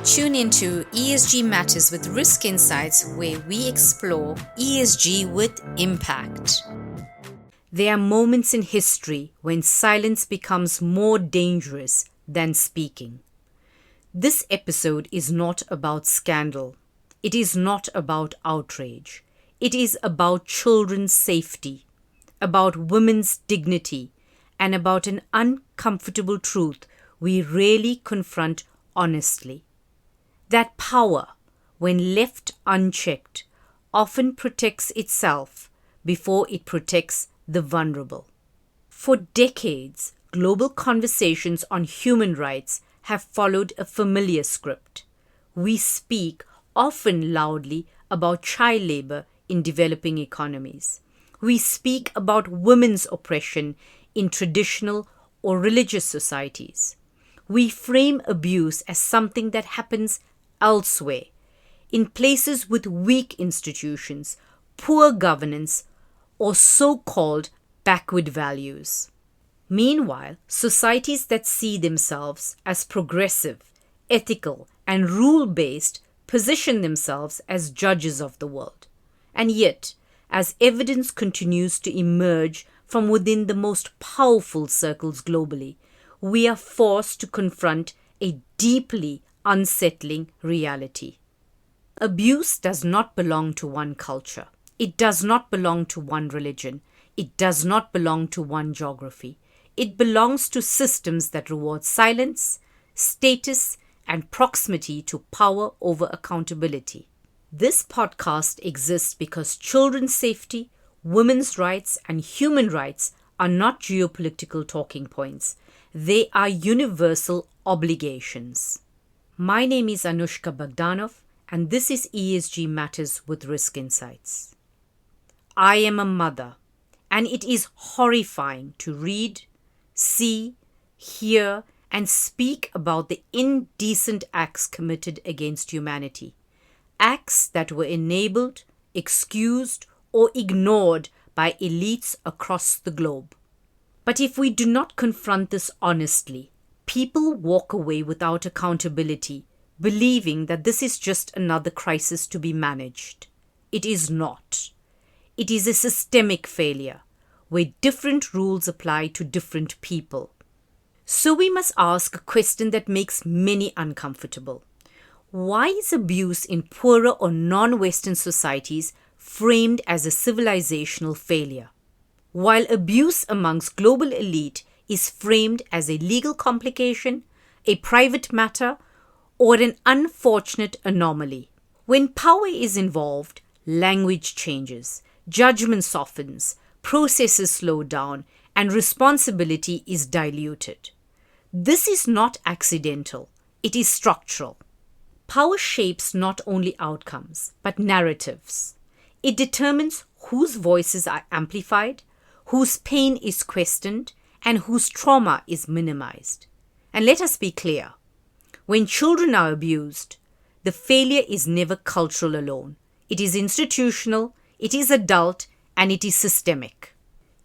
Tune into ESG Matters with Risk Insights, where we explore ESG with impact. There are moments in history when silence becomes more dangerous than speaking. This episode is not about scandal. It is not about outrage. It is about children's safety, about women's dignity, and about an uncomfortable truth we rarely confront honestly. That power, when left unchecked, often protects itself before it protects the vulnerable. For decades, global conversations on human rights have followed a familiar script. We speak, often loudly, about child labor in developing economies. We speak about women's oppression in traditional or religious societies. We frame abuse as something that happens elsewhere, in places with weak institutions, poor governance, or so-called backward values. Meanwhile, societies that see themselves as progressive, ethical, and rule-based position themselves as judges of the world. And yet, as evidence continues to emerge from within the most powerful circles globally, we are forced to confront a deeply unsettling reality. Abuse does not belong to one culture. It does not belong to one religion. It does not belong to one geography. It belongs to systems that reward silence, status, and proximity to power over accountability. This podcast exists because children's safety, women's rights, and human rights are not geopolitical talking points. They are universal obligations. My name is Anushka Bogdanov, and this is ESG Matters with Risk Insights. I am a mother, and it is horrifying to read, see, hear, and speak about the indecent acts committed against humanity. Acts that were enabled, excused, or ignored by elites across the globe. But if we do not confront this honestly, people walk away without accountability, believing that this is just another crisis to be managed. It is not. It is a systemic failure, where different rules apply to different people. So we must ask a question that makes many uncomfortable. Why is abuse in poorer or non-Western societies framed as a civilizational failure, while abuse amongst global elite is framed as a legal complication, a private matter, or an unfortunate anomaly? When power is involved, language changes, judgment softens, processes slow down, and responsibility is diluted. This is not accidental, it is structural. Power shapes not only outcomes, but narratives. It determines whose voices are amplified, whose pain is questioned, and whose trauma is minimized. And let us be clear, when children are abused, the failure is never cultural alone. It is institutional, it is adult, and it is systemic.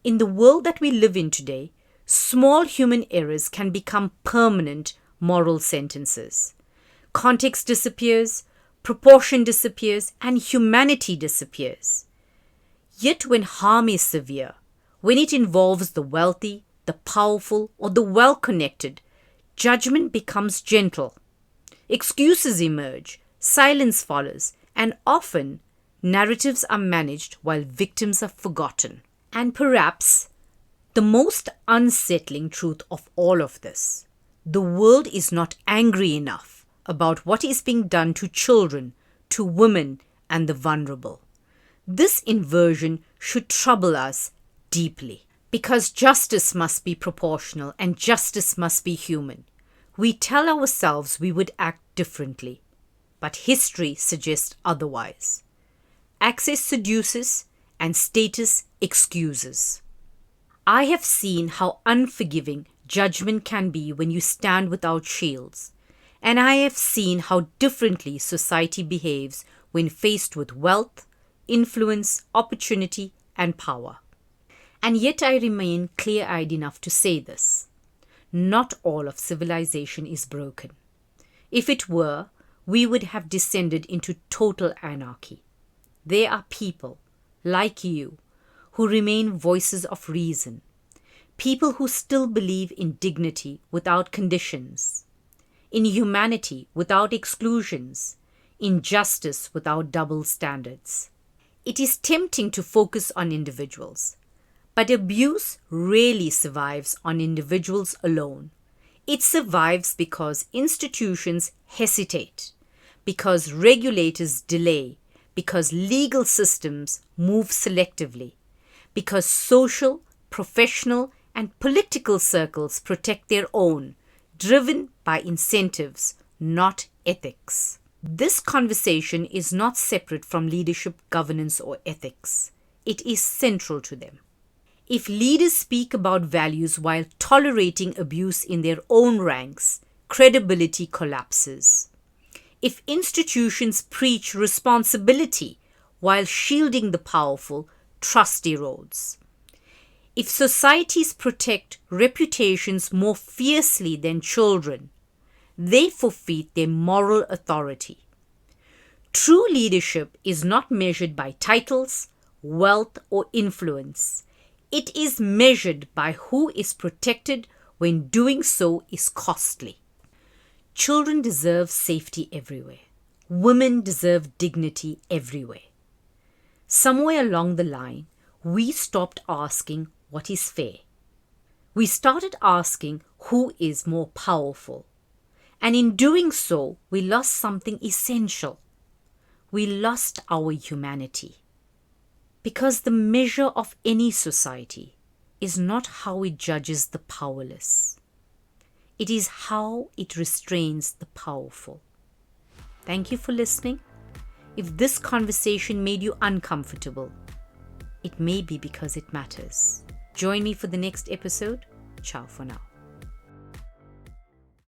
In the world that we live in today, small human errors can become permanent moral sentences. Context disappears, proportion disappears, and humanity disappears. Yet when harm is severe, when it involves the wealthy, the powerful, or the well-connected, judgment becomes gentle. Excuses emerge, silence follows, and often narratives are managed while victims are forgotten. And perhaps the most unsettling truth of all of this, the world is not angry enough about what is being done to children, to women, and the vulnerable. This inversion should trouble us deeply, because justice must be proportional and justice must be human. We tell ourselves we would act differently, but history suggests otherwise. Access seduces and status excuses. I have seen how unforgiving judgment can be when you stand without shields, and I have seen how differently society behaves when faced with wealth, influence, opportunity, and power. And yet I remain clear-eyed enough to say this. Not all of civilization is broken. If it were, we would have descended into total anarchy. There are people, like you, who remain voices of reason, people who still believe in dignity without conditions, in humanity without exclusions, in justice without double standards. It is tempting to focus on individuals, but abuse rarely survives on individuals alone. It survives because institutions hesitate, because regulators delay, because legal systems move selectively, because social, professional, and political circles protect their own, driven by incentives, not ethics. This conversation is not separate from leadership, governance, or ethics. It is central to them. If leaders speak about values while tolerating abuse in their own ranks, credibility collapses. If institutions preach responsibility while shielding the powerful, trust erodes. If societies protect reputations more fiercely than children, they forfeit their moral authority. True leadership is not measured by titles, wealth, or influence. It is measured by who is protected when doing so is costly. Children deserve safety everywhere. Women deserve dignity everywhere. Somewhere along the line, we stopped asking what is fair. We started asking who is more powerful. And in doing so, we lost something essential. We lost our humanity. Because the measure of any society is not how it judges the powerless. It is how it restrains the powerful. Thank you for listening. If this conversation made you uncomfortable, it may be because it matters. Join me for the next episode. Ciao for now.